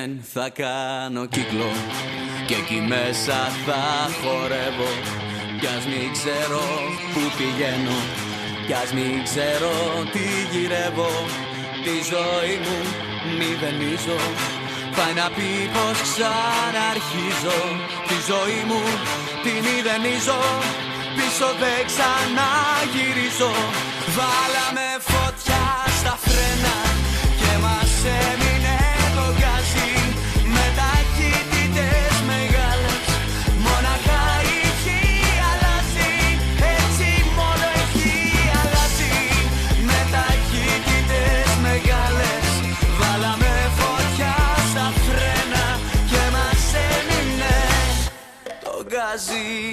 weekend θα κάνω κύκλο και εκεί μέσα θα χορεύω. Κι ας μην ξέρω που πηγαίνω, κι ας μην ξέρω τι γυρεύω. Τη ζωή μου μηδενίζω, πάει να πει πως ξαναρχίζω. Τη ζωή μου τη μηδενίζω, πίσω δεν ξαναγυρίζω. Βάλαμε φωτιά στα φρένα και μας έμεινε το γκάζι. Με ταχύτητες μεγάλες, μόναχα έχει αλλάζει. Έτσι μόνο έχει αλλάζει. Με ταχύτητες μεγάλες, βάλαμε φωτιά στα φρένα και μας έμεινε το γκάζι.